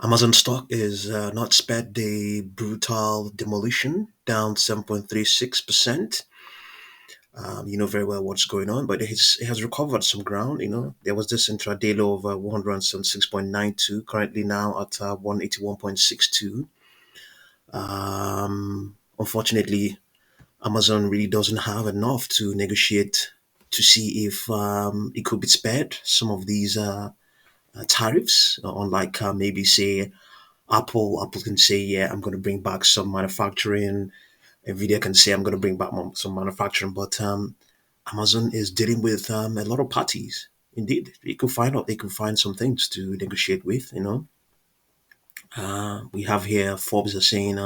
Amazon stock is not spared the brutal demolition, down 7.36%. You know very well what's going on, but it has recovered some ground. There was this intraday low of 176.92, currently now at 181.62. Unfortunately, Amazon really doesn't have enough to negotiate to see if it could be spared some of these tariffs, unlike maybe say Apple can say, yeah, I'm going to bring back some manufacturing. Nvidia can say, I'm going to bring back some manufacturing. But Amazon is dealing with a lot of parties. Indeed, they could find some things to negotiate with. We have here Forbes are saying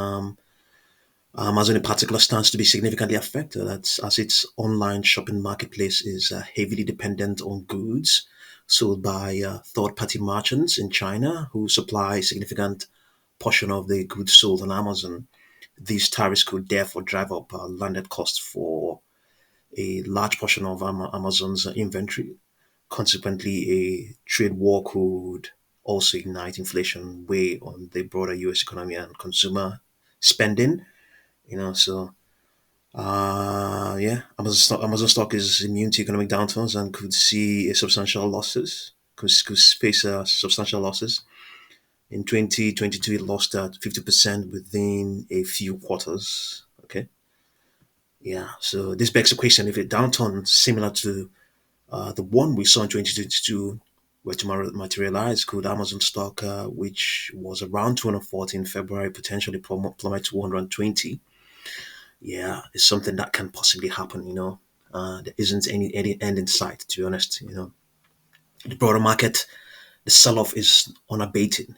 Amazon in particular stands to be significantly affected as its online shopping marketplace is heavily dependent on goods sold by third-party merchants in China who supply a significant portion of the goods sold on Amazon. These tariffs could therefore drive up landed costs for a large portion of Amazon's inventory. Consequently, a trade war could also ignite inflation, weigh on the broader U.S. economy and consumer spending. So yeah, Amazon stock is immune to economic downturns and could see a substantial losses. Could face substantial losses. In 2022, it lost 50% within a few quarters. Okay, yeah. So this begs the question: if a downturn similar to the one we saw in 2022 were to materialize, could Amazon stock, which was around 240 in February, potentially plummet to 120? Yeah, it's something that can possibly happen. There isn't any end in sight, to be honest. The broader market, the sell-off is unabated.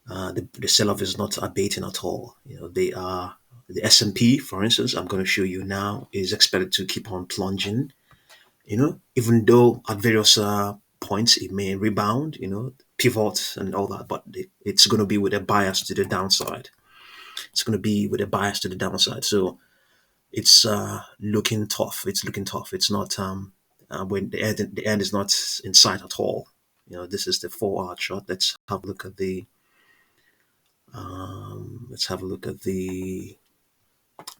The sell-off is not abating at all. They are the S&P, for instance. I'm going to show you now is expected to keep on plunging. Even though at various points it may rebound. Pivot and all that, but it's going to be with a bias to the downside. It's going to be with a bias to the downside. So it's looking tough. It's looking tough. It's not when the end is not in sight at all. This is the 4 hour chart. Let's have a look at the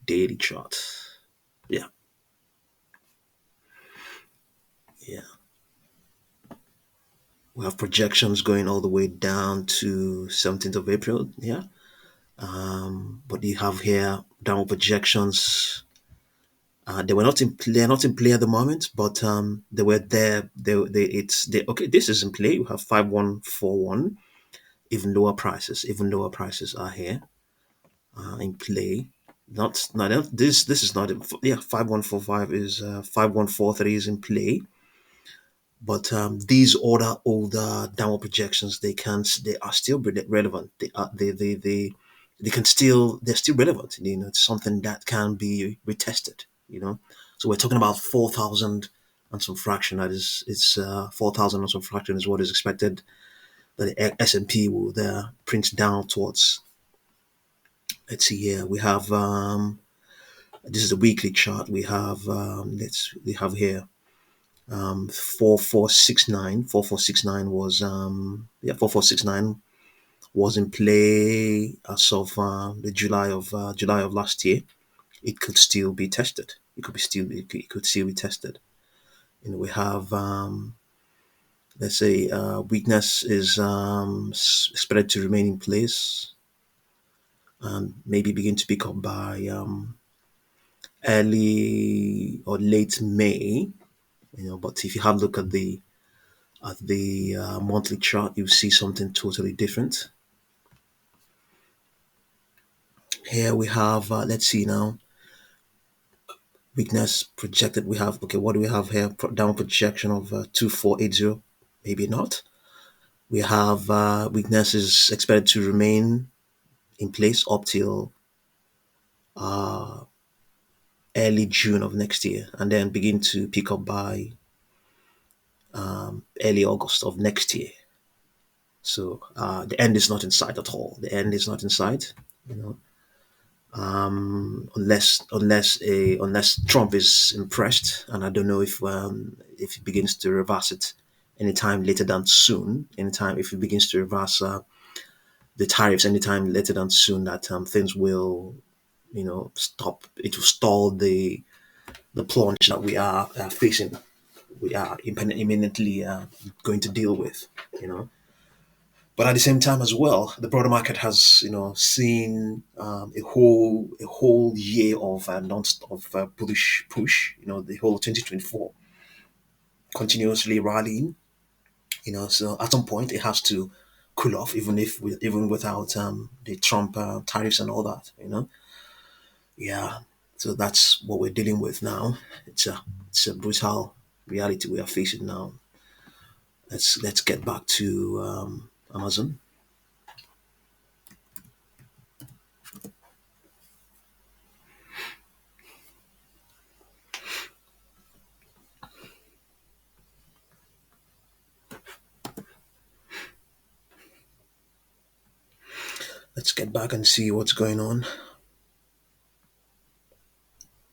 daily chart. Yeah, yeah. We have projections going all the way down to 17th of April. Yeah, but you have here downward projections. They're not in play at the moment, but they were there. Okay. This is in play. We have 5141. Even lower prices are here in play. Not no, this is not yeah, 5145 is 5143 is in play, but these older downward projections they are still relevant. They're still relevant. It's something that can be retested. So we're talking about 4,000 and some fraction. That is, it's 4,000 and some fraction is what is expected that the S&P will there print down towards. Let's see here. We have this is the weekly chart. We have here 4469 was 4469 was in play as of the July of last year. It could still be tested. It could still be tested. We have let's say weakness is expected to remain in place and maybe begin to pick up by early or late May. But if you have a look at the monthly chart, you see something totally different. Here we have let's see now, weakness projected. We have, okay, what do we have here? Down projection of 2480. Maybe not. We have weakness is expected to remain in place up till early June of next year, and then begin to pick up by early August of next year. So the end is not in sight at all. The end is not in sight. You know, unless Trump is impressed, and I don't know if he begins to reverse it anytime later than soon. Anytime if he begins to reverse the tariffs anytime later than soon, that things will, stop. It will stall the plunge that we are facing. We are imminently going to deal with. You know, but at the same time as well, the broader market has seen a whole year of non-stop of bullish push. The whole 2024 continuously rallying. So at some point it has to cool off, even without the Trump tariffs and all that. Yeah. So that's what we're dealing with now. It's a brutal reality we are facing now. Let's get back to Amazon. Let's get back and see what's going on.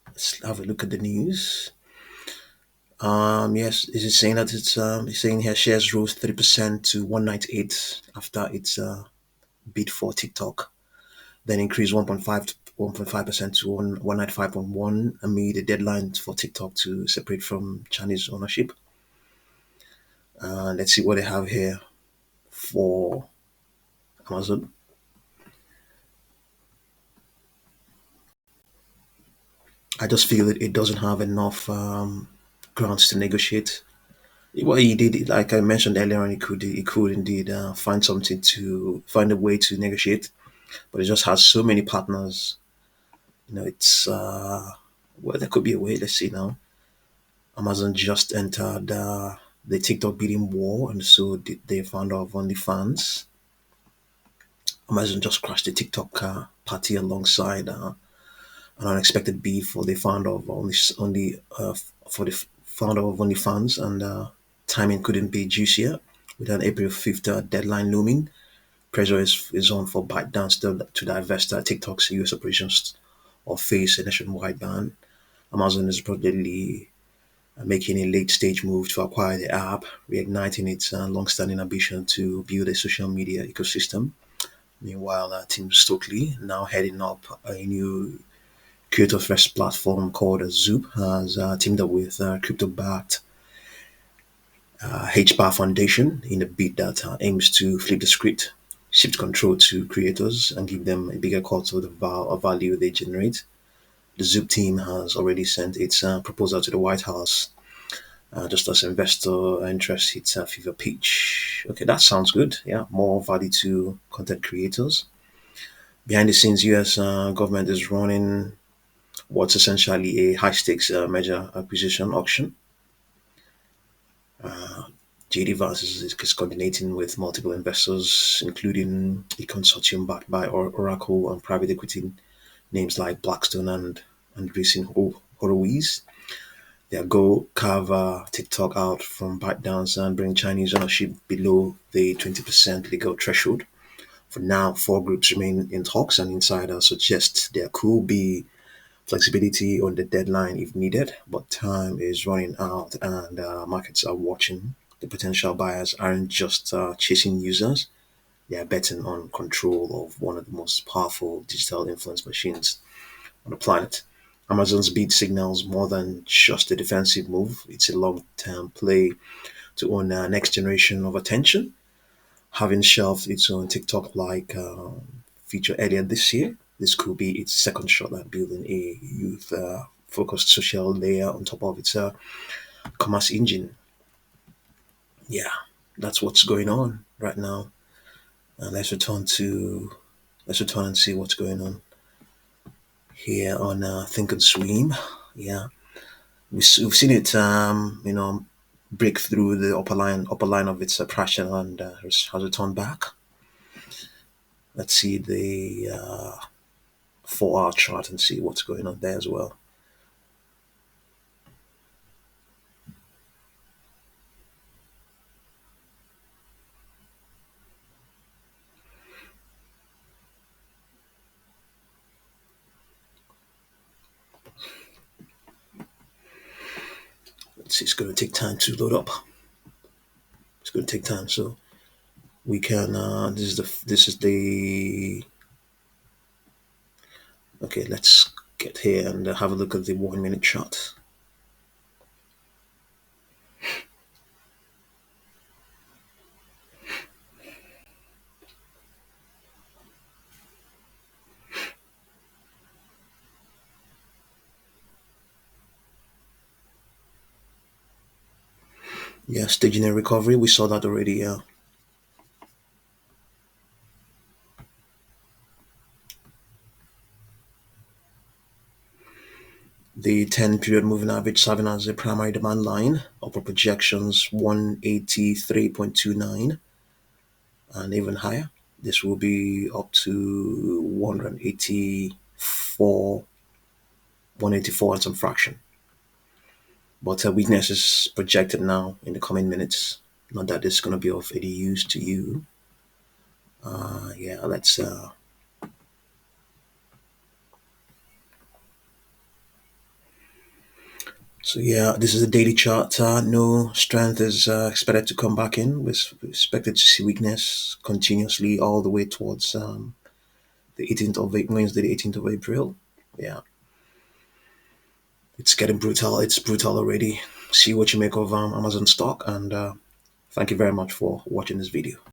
Let's have a look at the news. Yes, is it saying that it's saying here shares rose 3% to 198 after its bid for TikTok, then increased 1.5% to 195.1 amid a deadline for TikTok to separate from Chinese ownership. Let's see what they have here for Amazon. I just feel it doesn't have enough grounds to negotiate. What he did, like I mentioned earlier on, he could indeed find a way to negotiate, but it just has so many partners. It's well, there could be a way. Let's see now. Amazon just entered the TikTok bidding war, and so did the founder of OnlyFans. Amazon just crashed the TikTok party alongside an unexpected bid for the founder of OnlyFans, and timing couldn't be juicier. With an April 5th deadline looming, pressure is on for ByteDance to divest TikTok's US operations or face a nationwide ban. Amazon is reportedly making a late stage move to acquire the app, reigniting its long-standing ambition to build a social media ecosystem. Meanwhile, Tim Stokely, now heading up a new creator first platform called Zoop, has teamed up with crypto-backed HBAR Foundation in a bid that aims to flip the script, shift control to creators, and give them a bigger cut of the value they generate. The Zoop team has already sent its proposal to the White House, just as investor interest hits a fever pitch. Okay, that sounds good. Yeah, more value to content creators. Behind the scenes, U.S. Government is running what's essentially a high stakes merger acquisition auction. JD Vance is coordinating with multiple investors, including a consortium backed by Oracle and private equity names like Blackstone and Andreessen Horowitz. Their goal: carve TikTok out from ByteDance and bring Chinese ownership below the 20% legal threshold. For now, four groups remain in talks, and insiders suggest there could be flexibility on the deadline if needed, but time is running out and markets are watching. The potential buyers aren't just chasing users, they are betting on control of one of the most powerful digital influence machines on the planet. Amazon's bid signals more than just a defensive move, it's a long term play to own the next generation of attention. Having shelved its own TikTok like feature earlier this year, this could be its second shot at building a youth focused social layer on top of its commerce engine. Yeah, that's what's going on right now. Let's return and see what's going on here on Think and Swim. Yeah, we've seen it, break through the upper line of its pressure and has returned back. Let's see the 4 hour chart and see what's going on there as well. Let's see, it's going to take time to load up. It's going to take time. So We can this is the okay. Let's get here and have a look at the 1 minute chart. Yeah, staging a recovery. We saw that already. Yeah, the 10 period moving average serving as a primary demand line. Upper projections 183.29 and even higher. This will be up to 184 and some fraction. But weakness is projected now in the coming minutes. Not that it's going to be of any use to you. Yeah, let's. So yeah, this is a daily chart. No strength is expected to come back in. We're expected to see weakness continuously all the way towards the 18th of Wednesday, the 18th of April. Yeah, it's getting brutal. It's brutal already. See what you make of Amazon stock, and thank you very much for watching this video.